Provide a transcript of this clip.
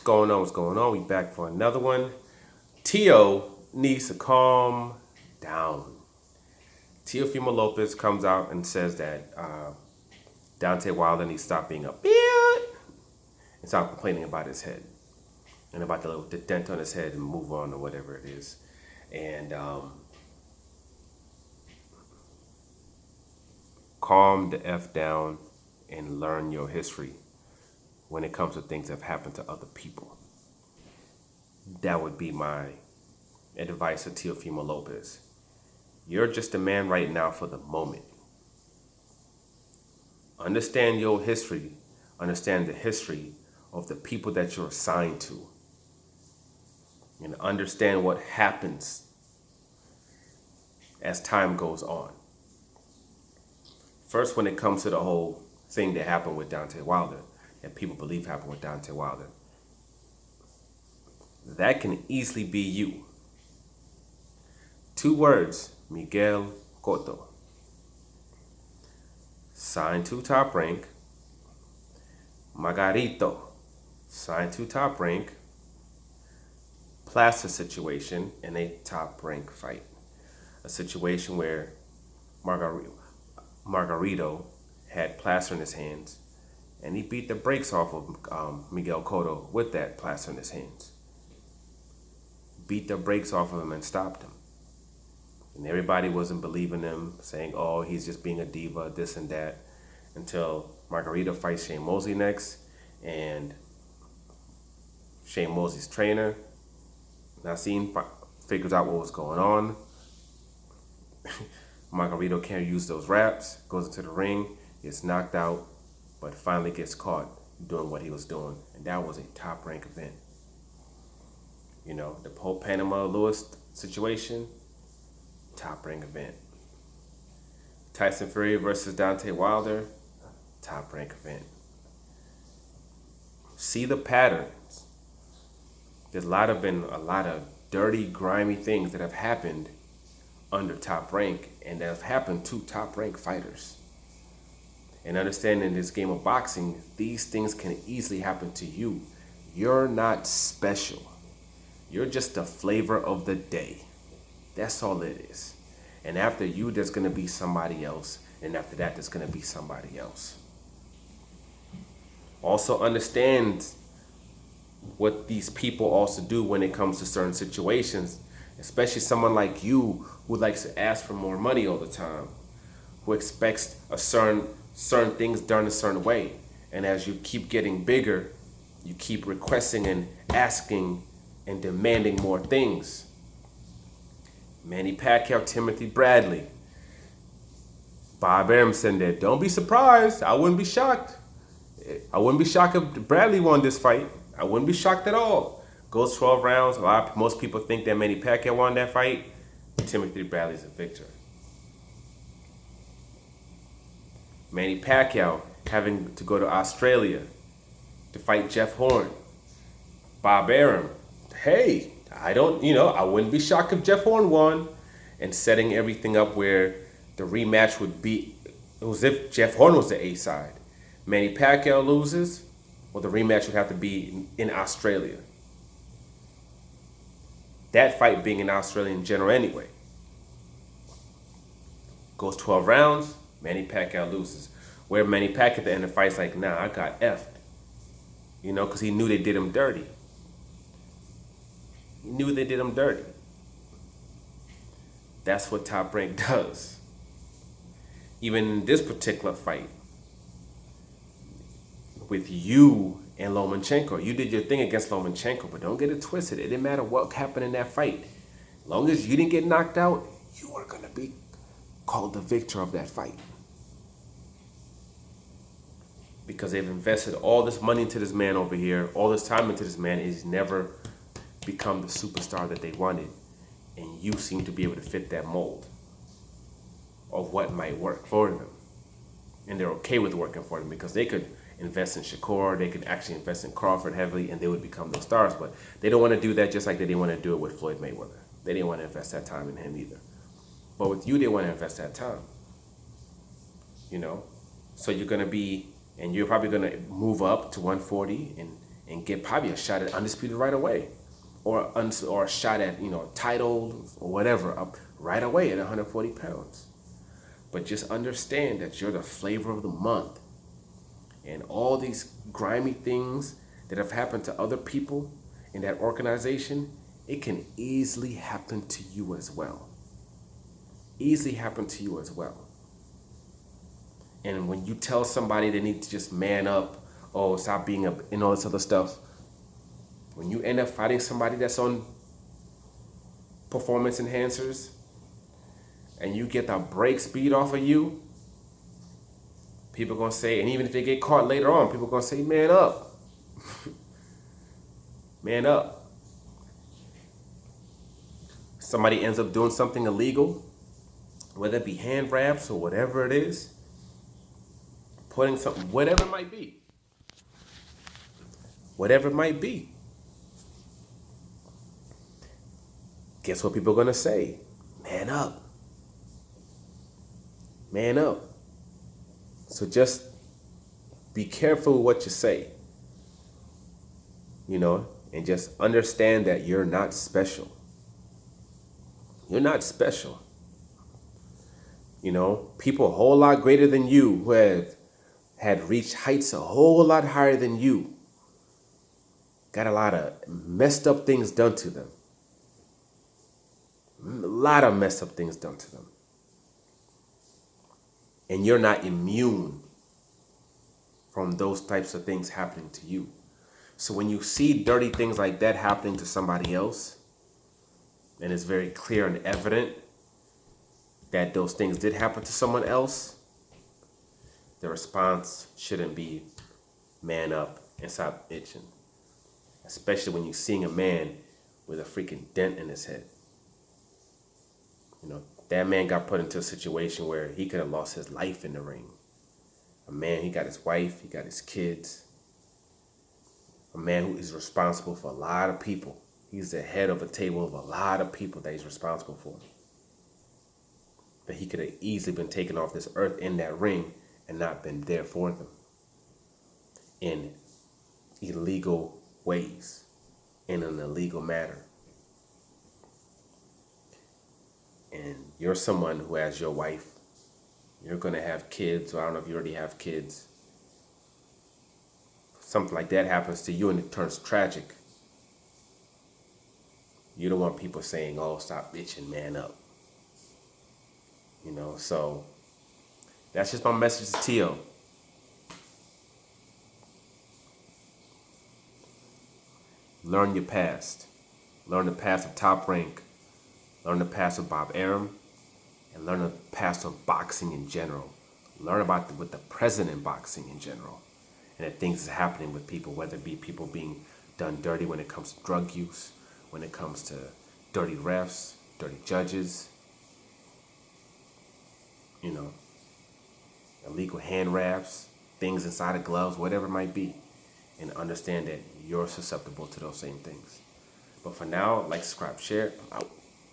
going on? What's going on? We back for another one. Tio needs to calm down. Teofimo Lopez comes out and says that Deontay Wilder needs to stop being a bitch and stop complaining about his head and about the dent on his head and move on or whatever it is. And calm the F down and learn your history when it comes to things that have happened to other people. That would be my advice to Teofimo Lopez. You're just a man right now for the moment. Understand your history. Understand the history of the people that you're assigned to. And understand what happens as time goes on. First, when it comes to the whole thing that happened with Deontay Wilder, that people believe happened with Deontay Wilder, that can easily be you. 2 words, Miguel Cotto. Signed to Top Rank. Margarito. Signed to Top Rank. Plaster situation in a Top Rank fight. A situation where Margarito had plaster in his hands, and he beat the brakes off of Miguel Cotto with that plaster in his hands. Beat the brakes off of him and stopped him. And everybody wasn't believing him, saying, oh, he's just being a diva, this and that, until Margarito fights Shane Mosley next, and Shane Mosley's trainer, Nassim, figures out what was going on. Margarito can't use those wraps, goes into the ring, gets knocked out, but finally gets caught doing what he was doing. And that was a Top Rank event. You know, the whole Panama Lewis situation, Top Rank event. Tyson Fury versus Deontay Wilder, Top Rank event. See the patterns. There's been a lot of dirty, grimy things that have happened under Top Rank and that have happened to Top Rank fighters. And understanding this game of boxing, these things can easily happen to you. You're not special. You're just the flavor of the day. That's all it is. And after you, there's going to be somebody else. And after that, there's going to be somebody else. Also understand what these people also do when it comes to certain situations, especially someone like you who likes to ask for more money all the time, who expects a certain things done a certain way. And as you keep getting bigger, you keep requesting and asking and demanding more things. Manny Pacquiao, Timothy Bradley. Bob Arum said that, don't be surprised. I wouldn't be shocked. I wouldn't be shocked if Bradley won this fight. I wouldn't be shocked at all. Goes 12 rounds. Most people think that Manny Pacquiao won that fight. Timothy Bradley's a victor. Manny Pacquiao having to go to Australia to fight Jeff Horn. Bob Arum, hey, I wouldn't be shocked if Jeff Horn won, and setting everything up where the rematch would be, it was if Jeff Horn was the A side. Manny Pacquiao loses, well, the rematch would have to be in Australia. That fight being in Australia in general anyway. Goes 12 rounds, Manny Pacquiao loses. Where Manny Pacquiao at the end of the fight's like, nah, I got effed. Because he knew they did him dirty. He knew they did him dirty. That's what Top Rank does. Even in this particular fight, with you and Lomachenko, you did your thing against Lomachenko, but don't get it twisted. It didn't matter what happened in that fight. As long as you didn't get knocked out, you are going to be called the victor of that fight. Because they've invested all this money into this man over here, all this time into this man, and he's never become the superstar that they wanted. And you seem to be able to fit that mold of what might work for them. And they're okay with working for them because they could invest in Shakur, they could actually invest in Crawford heavily, and they would become those stars. But they don't want to do that just like they didn't want to do it with Floyd Mayweather. They didn't want to invest that time in him either. But with you, they want to invest that time. So you're going to be, and you're probably going to move up to 140 and and get probably a shot at undisputed right away, or a shot at title or whatever up right away at 140 pounds. But just understand that you're the flavor of the month, and all these grimy things that have happened to other people in that organization, it can easily happen to you as well. Easily happen to you as well. And when you tell somebody they need to just man up, oh, stop being a, and all this other stuff, when you end up fighting somebody that's on performance enhancers and you get the break speed off of you, people gonna say, and even if they get caught later on, people gonna say, man up. Man up. Somebody ends up doing something illegal, whether it be hand wraps or whatever it is, putting something, whatever it might be. Whatever it might be. Guess what people are gonna say? Man up. Man up. So just be careful with what you say. And just understand that you're not special. You're not special. People a whole lot greater than you who have had reached heights a whole lot higher than you got a lot of messed up things done to them. A lot of messed up things done to them. And you're not immune from those types of things happening to you. So when you see dirty things like that happening to somebody else, and it's very clear and evident that those things did happen to someone else, the response shouldn't be man up and stop itching. Especially when you're seeing a man with a freaking dent in his head. That man got put into a situation where he could have lost his life in the ring. A man, he got his wife, he got his kids. A man who is responsible for a lot of people. He's the head of a table of a lot of people that he's responsible for. But he could have easily been taken off this earth in that ring and not been there for them in illegal ways, in an illegal manner. And you're someone who has your wife, you're going to have kids, or I don't know if you already have kids. Something like that happens to you and it turns tragic. You don't want people saying, oh, stop bitching, man up. So that's just my message to Teo. Learn your past. Learn the past of Top Rank. Learn the past of Bob Arum. And learn the past of boxing in general. Learn about what the present in boxing in general. And that things is happening with people, whether it be people being done dirty when it comes to drug use, when it comes to dirty refs, dirty judges, illegal hand wraps, things inside of gloves, whatever it might be. And understand that you're susceptible to those same things. But for now, like, subscribe, share. I'm out.